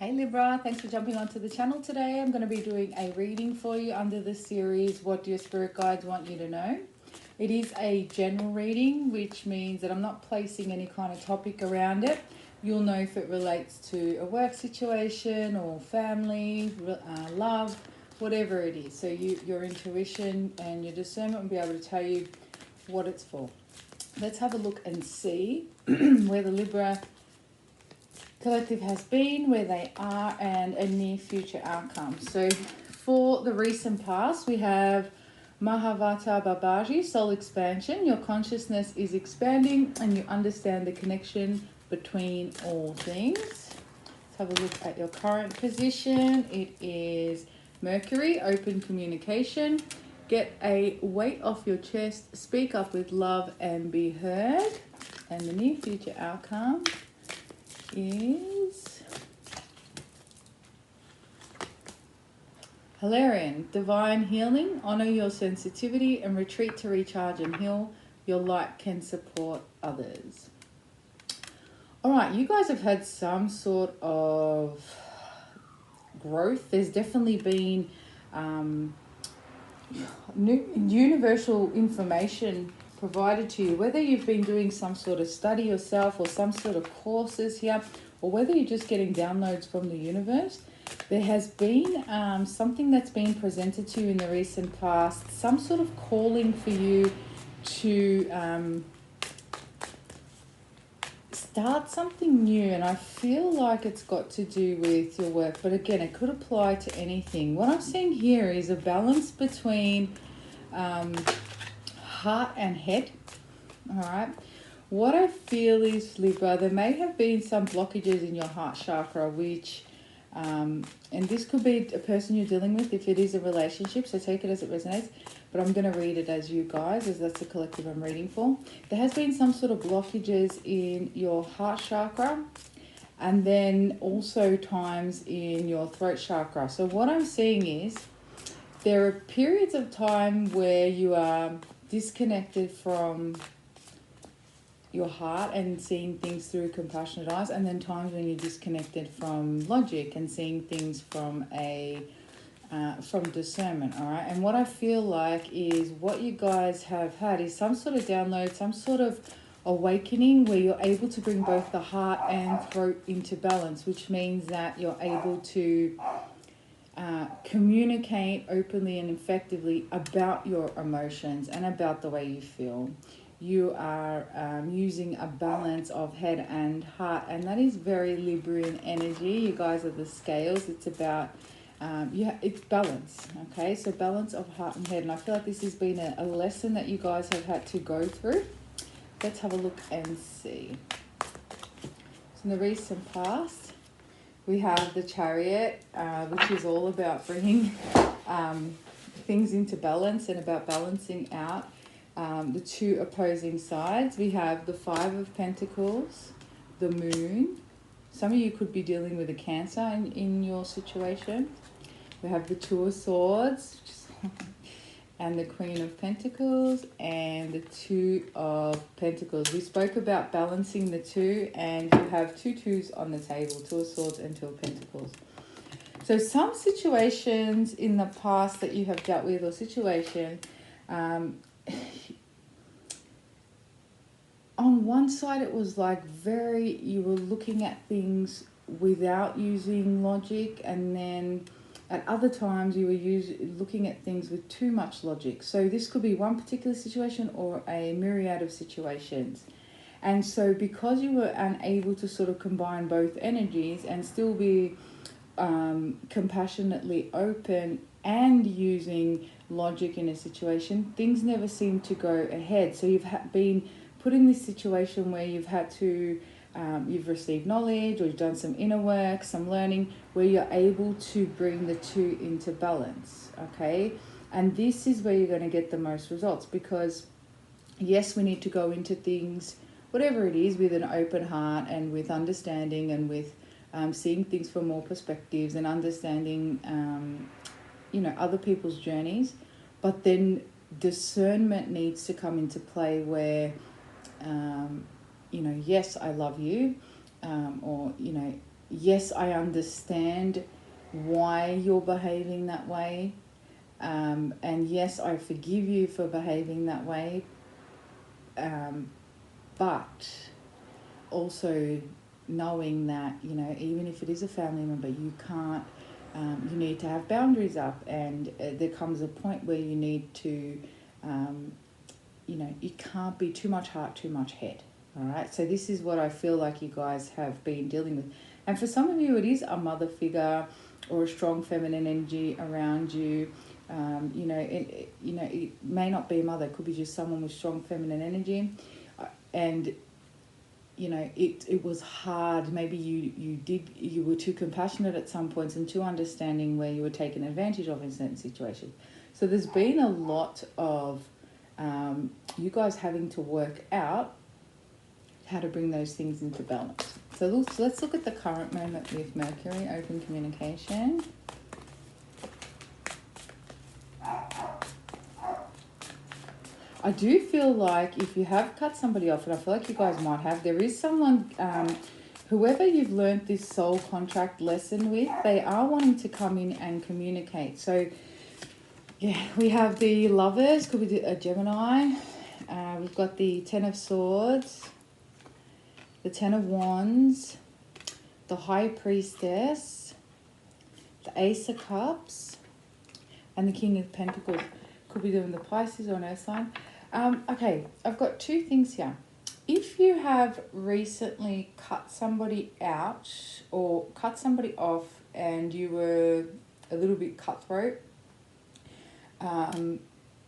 Hey Libra, thanks for jumping onto the channel today. I'm going to be doing a reading for you under the series, What Do Your Spirit Guides Want You to Know? It is a general reading, which means that I'm not placing any kind of topic around it. You'll know if it relates to a work situation or family, love, whatever it is. So your intuition and your discernment will be able to tell you what it's for. Let's have a look and see where the Libra collective has been, where they are, and a near future outcome. So for the recent past, we have Mahavata Babaji, soul expansion. Your consciousness is expanding and you understand the connection between all things. Let's have a look at your current position. It is Mercury, open communication. Get a weight off your chest, speak up with love and be heard. And the near future outcome is Hilarion, divine healing. Honor your sensitivity and retreat to recharge and heal. Your light can support others. All right, you guys have had some sort of growth. There's definitely been new universal information provided to you, whether you've been doing some sort of study yourself or some sort of courses here, or whether you're just getting downloads from the universe. There has been something that's been presented to you in the recent past, some sort of calling for you to start something new, and I feel like it's got to do with your work, but again, it could apply to anything. What I'm seeing here is a balance between heart and head. All right, what I feel is, Libra, there may have been some blockages in your heart chakra, which and this could be a person you're dealing with if it is a relationship, so take it as it resonates, but I'm going to read it as you guys, as that's the collective I'm reading for. There has been some sort of blockages in your heart chakra, and then also times in your throat chakra. So what I'm seeing is there are periods of time where you are disconnected from your heart and seeing things through compassionate eyes, and then times when you're disconnected from logic and seeing things from from discernment. All right, and what I feel like is what you guys have had is some sort of download, some sort of awakening where you're able to bring both the heart and throat into balance, which means that you're able to communicate openly and effectively about your emotions and about the way you feel. You are using a balance of head and heart, and that is very Librian energy. You guys are the scales. It's about it's balance. Okay, so balance of heart and head, and I feel like this has been a lesson that you guys have had to go through. Let's have a look and see. So in the recent past, we have the Chariot, which is all about bringing things into balance and about balancing out the two opposing sides. We have the Five of Pentacles, the Moon. Some of you could be dealing with a Cancer in your situation. We have the Two of Swords, and the Queen of Pentacles, and the Two of Pentacles. We spoke about balancing the two, and you have two twos on the table, Two of Swords and Two of Pentacles. So some situations in the past that you have dealt with, or situation, on one side it was like you were looking at things without using logic, and then at other times you were looking at things with too much logic. So this could be one particular situation or a myriad of situations. And so because you were unable to sort of combine both energies and still be compassionately open and using logic in a situation, things never seem to go ahead. So you've been put in this situation where you've had to you've received knowledge, or you've done some inner work, some learning, where you're able to bring the two into balance. Okay, and this is where you're going to get the most results, because yes, we need to go into things, whatever it is, with an open heart and with understanding and with seeing things from more perspectives and understanding other people's journeys. But then discernment needs to come into play where yes, I love you, or yes, I understand why you're behaving that way. And yes, I forgive you for behaving that way. But also knowing that, you know, even if it is a family member, you can't, you need to have boundaries up, and there comes a point where you need to, you know, it can't be too much heart, too much head. All right. So this is what I feel like you guys have been dealing with. And for some of you, it is a mother figure or a strong feminine energy around you. You know, it may not be a mother. It could be just someone with strong feminine energy. And you know, it was hard. Maybe you were too compassionate at some points and too understanding, where you were taken advantage of in certain situations. So there's been a lot of you guys having to work out how to bring those things into balance. So let's look at the current moment with Mercury, open communication. I do feel like if you have cut somebody off, and I feel like you guys might have, there is someone, whoever you've learned this soul contract lesson with, they are wanting to come in and communicate. So, yeah, we have the Lovers, could be a Gemini. We've got the Ten of Swords, the Ten of Wands, the High Priestess, the Ace of Cups, and the King of Pentacles. Could be doing the Pisces or an Earth sign. Okay, I've got two things here. If you have recently cut somebody out or cut somebody off and you were a little bit cutthroat,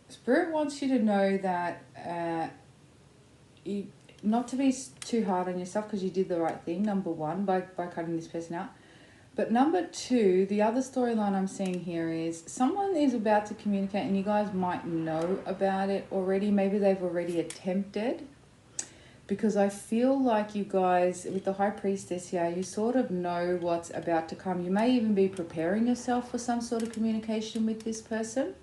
Spirit wants you to know that not to be too hard on yourself, because you did the right thing, number one, by cutting this person out. But number two, the other storyline I'm seeing here is someone is about to communicate, and you guys might know about it already. Maybe they've already attempted, because I feel like you guys, with the High Priestess here, you sort of know what's about to come. You may even be preparing yourself for some sort of communication with this person.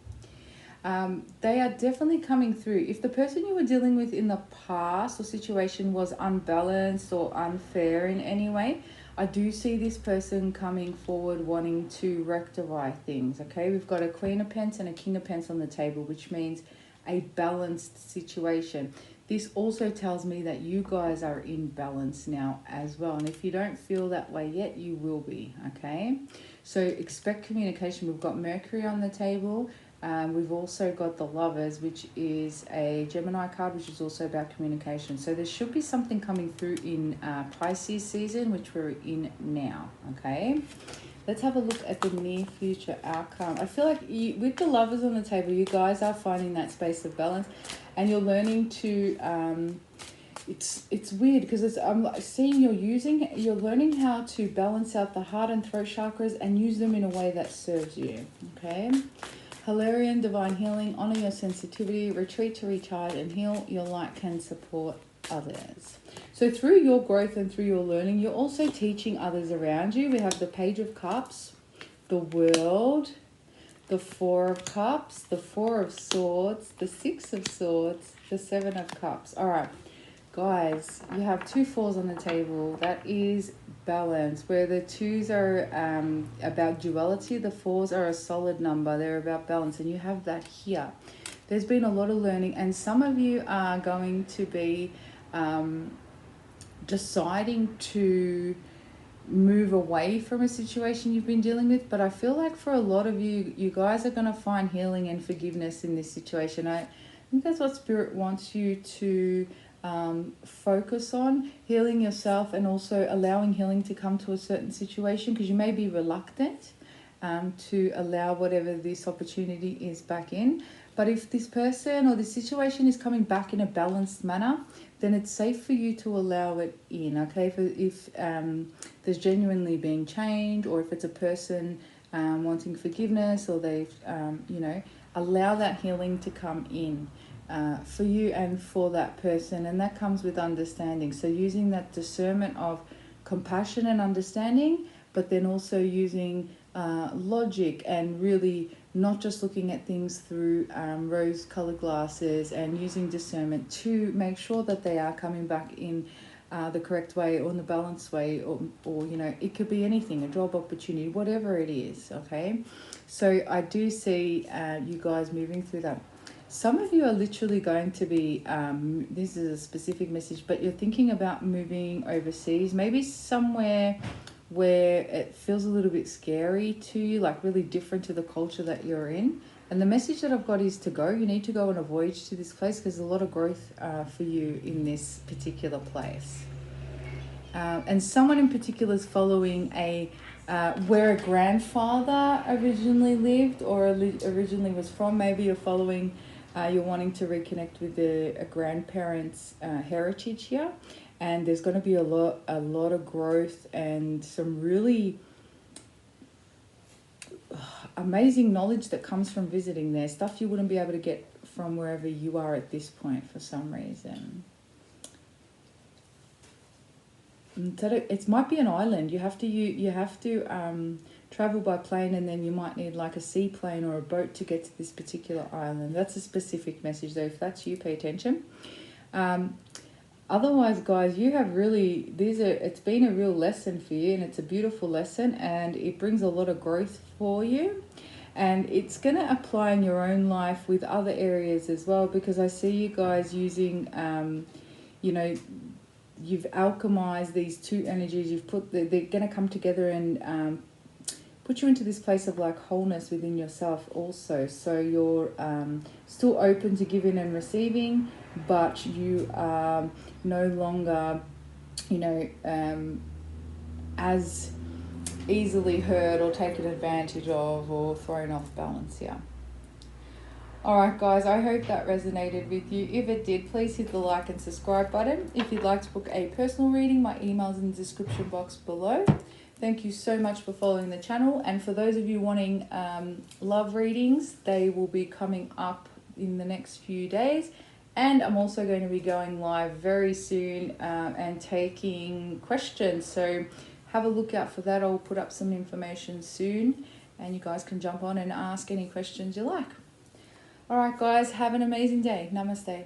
They are definitely coming through. If the person you were dealing with in the past or situation was unbalanced or unfair in any way, I do see this person coming forward wanting to rectify things, okay? We've got a Queen of Pentacles and a King of Pentacles on the table, which means a balanced situation. This also tells me that you guys are in balance now as well. And if you don't feel that way yet, you will be, okay? So expect communication. We've got Mercury on the table. We've also got the Lovers, which is a Gemini card, which is also about communication. So there should be something coming through in Pisces season, which we're in now, okay? Let's have a look at the near future outcome. I feel like with the Lovers on the table, you guys are finding that space of balance, and you're learning to... it's weird because I'm seeing you're learning how to balance out the heart and throat chakras and use them in a way that serves you, okay? Hilarion, divine healing, honor your sensitivity, retreat to recharge, and heal. Your light can support others. So through your growth and through your learning, you're also teaching others around you. We have the Page of Cups, the World, the Four of Cups, the Four of Swords, the Six of Swords, the Seven of Cups. All right, guys, you have two fours on the table. That is balance. Where the twos are about duality, the fours are a solid number. They're about balance, and you have that here. There's been a lot of learning, and some of you are going to be deciding to move away from a situation you've been dealing with. But I feel like for a lot of you, you guys are going to find healing and forgiveness in this situation. I think that's what Spirit wants you to focus on, healing yourself, and also allowing healing to come to a certain situation, because you may be reluctant to allow whatever this opportunity is back in. But if this person or this situation is coming back in a balanced manner, then it's safe for you to allow it in, okay? If there's genuinely been change, or if it's a person wanting forgiveness, or they've, allow that healing to come in for you and for that person. And that comes with understanding. So using that discernment of compassion and understanding, but then also using logic, and really not just looking at things through rose-colored glasses, and using discernment to make sure that they are coming back in the correct way or in the balanced way, or you know, it could be anything, a job opportunity, whatever it is, okay? So I do see you guys moving through that. Some of you are literally going to be, this is a specific message, but you're thinking about moving overseas, maybe somewhere where it feels a little bit scary to you, like really different to the culture that you're in. And the message that I've got is to go. You need to go on a voyage to this place because there's a lot of growth for you in this particular place. And someone in particular is following where a grandfather originally lived or originally was from. Maybe you're following, you're wanting to reconnect with a grandparent's heritage here. And there's going to be a lot of growth and some really amazing knowledge that comes from visiting there. Stuff you wouldn't be able to get from wherever you are at this point for some reason. It might be an island. You have to travel by plane, and then you might need like a seaplane or a boat to get to this particular island. That's a specific message though. If that's you, pay attention. Otherwise, guys, you have really, it's been a real lesson for you, and it's a beautiful lesson, and it brings a lot of growth for you. And it's going to apply in your own life with other areas as well, because I see you guys using, you know, you've alchemized these two energies. They're going to come together and put you into this place of like wholeness within yourself also. So you're still open to giving and receiving, but you are no longer, you know, as easily hurt or taken advantage of or thrown off balance here. Alright guys, I hope that resonated with you. If it did, please hit the like and subscribe button. If you'd like to book a personal reading, my email's in the description box below. Thank you so much for following the channel. And for those of you wanting love readings, they will be coming up in the next few days. And I'm also going to be going live very soon and taking questions. So have a look out for that. I'll put up some information soon and you guys can jump on and ask any questions you like. Alright guys, have an amazing day. Namaste.